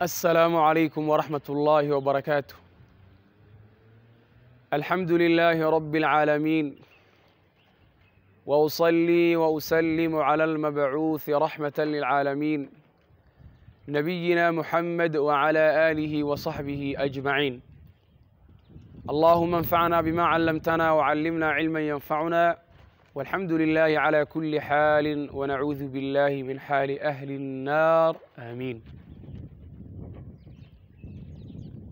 السلام عليكم ورحمة الله وبركاته. الحمد لله رب العالمين، وأصلي وأسلم على المبعوث رحمة للعالمين نبينا محمد وعلى آله وصحبه أجمعين. اللهم انفعنا بما علمتنا وعلمنا علما ينفعنا، والحمد لله على كل حال، ونعوذ بالله من حال أهل النار، آمين.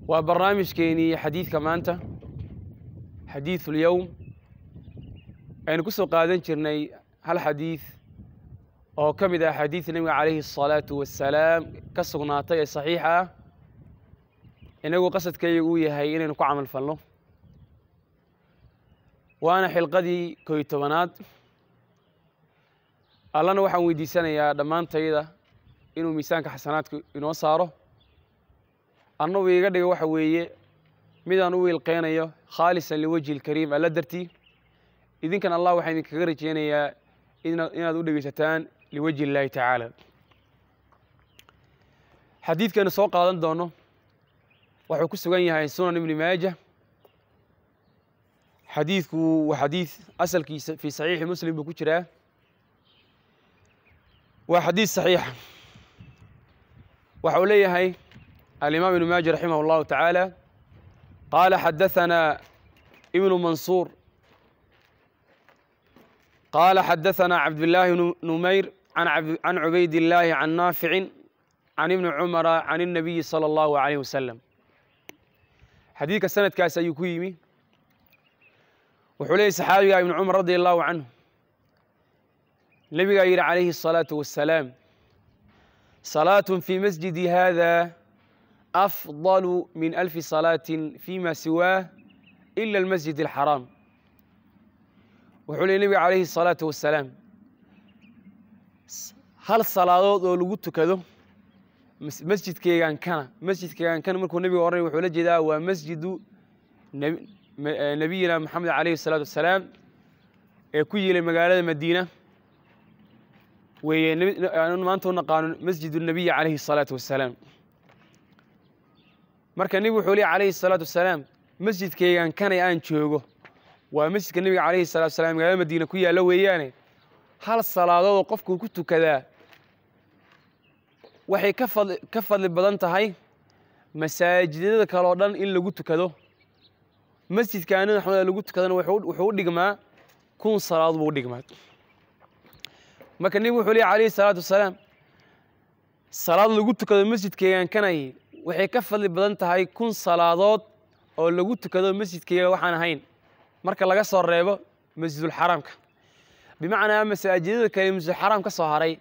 وبرنامج كيني حديث كمانتا حديث اليوم أنا كسو قادن جرني هالحديث أو كمدا حديث النبي عليه الصلاة والسلام كسقناطي صحيحة إنه قصد كي يقول هاي إنه كعمل فلو، وأنا حلقتي كويتوانات الله نوحا ويدي سنة يا دمان تيدا إنه ميسانك حسنات إنه صاره أنه ويقدر waxa weeye midaan u wiilqeynayo khaalisan liwajhi alkariim alla dartii. idinkan allah waxaan idinkaga rajeynayaa inaad u dhegeysataan liwajhi illaahi tacaala. xadiidkana soo qaadan doono wuxuu ku sugan yahay sunan ibni maaja. xadiidku waa xadiid asalkiisa fi saxiixi muslim buu ku jiraa, waa xadiid saxiixa. waxa uu leeyahay الإمام ابن ماجه رحمه الله تعالى قال حدثنا ابن منصور قال حدثنا عبد الله بن نمير عن عبيد الله عن نافع عن ابن عمر عن النبي صلى الله عليه وسلم. حديث السنة كاس يكويمي وحولي صحابي ابن عمر رضي الله عنه النبي عليه الصلاة والسلام: صلاة في مسجدي هذا أفضل من 1000 صلاة فيما سواه إلا المسجد الحرام. وحول النبي عليه الصلاة والسلام هل الصلاة لو تكذو مسجد كيان كان مركو النبي ورني وحول جدا ومسجد نبينا محمد عليه الصلاة والسلام كوي لمقالة المدينة وما أنتم نقانون مسجد النبي عليه الصلاة والسلام. marka nabi wuxuu leeyahay alayhi salaatu wasalaam masjidkaygan kan aan joogo waa masjidka nabiga alayhi salaatu wasalaam magaalada Madiina ku yaala weeyaane hal salaadood qofku ku tukadaa waxay ka fadli badan tahay masaajidada kale oo dhan in lagu tukado. masjidkaana waxaa lagu tukadana wuxuu u dhigmaa 1000 salaad buu u dhigmaa. marka nabi wuxuu leeyahay alayhi salaatu wasalaam salaad lagu tukado masjidkaygan kanay waxay ka fadli badan tahay 1000 salaadood oo lagu tukado masjidkeega waxaan ahayn marka laga soo reebo masjidul xaraamka. bimaana masaajidada kale masjidul xaraam ka soo haray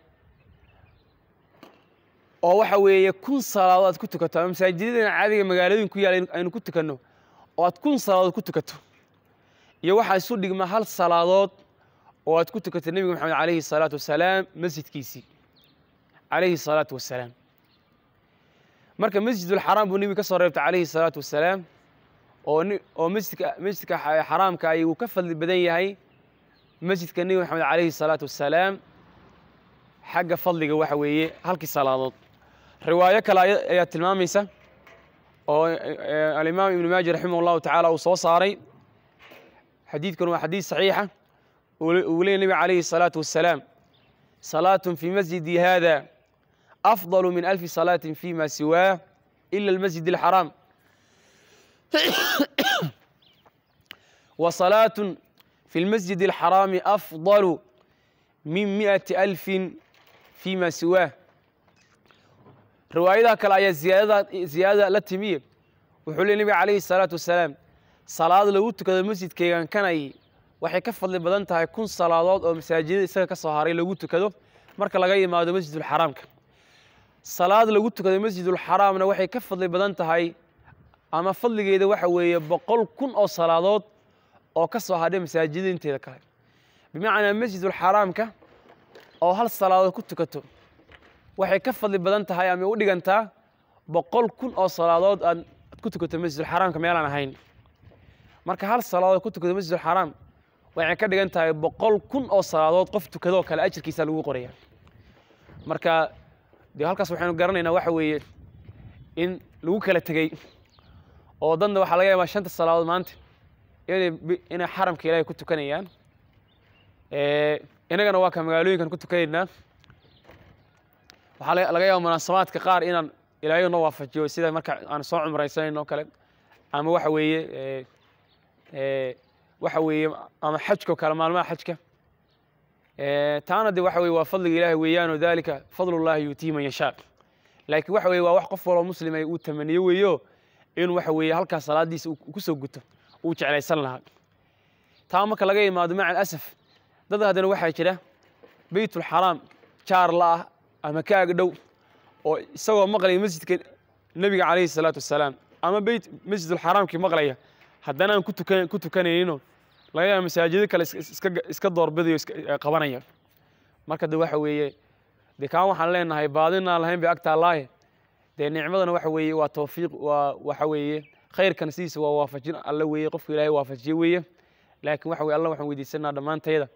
oo waxa weeye 1000 salaadood ku tukato masaajidada caadiga magaalooyinka ku yaala aynu ku tukano oo aad 1000 salaadood ku tukato iyo waxa isu dhigma hal salaadood oo aad ku tukato nabiga maxamed alayhi salaatu wasalaam masjidkiisii alayhi salaatu wasalaam. marka masjidul xaraam buu nabiga ka soo reebtay alayhi salaatu wasalaam oo masjidka xaraamka ay uu ka fadli badan yahay masjidka nabiga maxamed alayhi salaatu wasalaam xagga fadliga waxa weeye halkii salaadood. riwaayo kale ayaa tilmaamaysa oo al-Imam ibn Majah rahimahullahu ta'ala uu soo saaray. xadiidkan waa xadiid saxiixa uu leeyahay nabiga alayhi salaatu wasalaam: salaatun fi masjidi hada أفضل من 1000 صلاة فيما سواه إلا المسجد الحرام، وصلاة في المسجد الحرام أفضل من 100,000 فيما سواه. رواية كلا زيادة للتمية. وحول النبي عليه الصلاة والسلام صلاة لو تكذا المسجد كان أي waxay ka fadli badan tahay 1000 salaadood oo masaajidada isaga ka soo haray lagu tukado marka laga yimaado masjidul xaraamka. salaad lagu tukado masjidul xaraamna waxay ka fadli badan tahay ama fadligeeda waxa weeye 100,000 oo salaadood oo ka soo hadhay masaajidada inteeda kale. bimaana masjidul xaraamka oo hal salaadood ku tukato waxay ka fadli badan tahay ama u dhigantaa 100,000 oo salaadood aad ku tukato masjidul xaraamka meel aan ahayn. marka hal salaadood ku tukato masjidul xaraam waxay ka dhigan tahay 100,000 oo salaadood qof tukado kale ajirkiisa lagu qorayaa. marka halkaas waxaanu garanaynaa waxa weeye in lagu kala tegay oo dadna waxa laga yaabaa shanta salaadood maanta inay xaramka Ilaahay ku tukanayaan inagana waa ka magaalooyinkan ku tukanaynaa waxa laga yaabaa munaasabaadka qaar inaan Ilaahay noo waafajiyo sida marka aan soo cumraysanayno kale ama waxa weeye ama xajka kala maalmaha xajka taana de waxa weeye waa fadliga Ilaahay weeyaan oo dalika fadlullahi yutii man yashaa laakiin waxa weeye waa wax qof walba muslim ay u tamaniyo weeyo in waxa weeye halka salaadiisa ku soo guto uu jeclaysan lahaa taa marka laga yimaado macal asaf dad hadana waxa jira baytul xaraam jaar la ama kaaga dhow oo isagoo maqlay masjidka nabiga kaleey salaatu wasalaam ama masjidul xaraamkii maqlaya haddana aan ku tukanayno laga yaabo masaajid kale iska doorbidayo qabanaya marka de waxa weeye de kaan waxaan leenahay baadina lahayn bi agta Allah de nicmadana waxa weeye waa tawfiiq waxa weeye khayrkan siisa waa waafajin alla weeye qofka Ilaahay waafajiyo weeye laakiin waxa weeye Allah waxaan weydiisanaa dhamaanteeda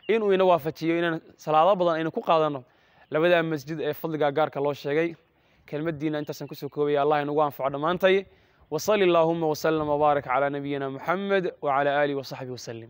inuu ina waafajiyo inaan salaado badan aynu ku qaadano labada masjid ee fadliga gaarka loo sheegay kelmadiina intaas ku soo koobay Allah inagu anfaco dhamaantay وصلى اللهم وسلم وبارك على نبينا محمد وعلى آله وصحبه وسلم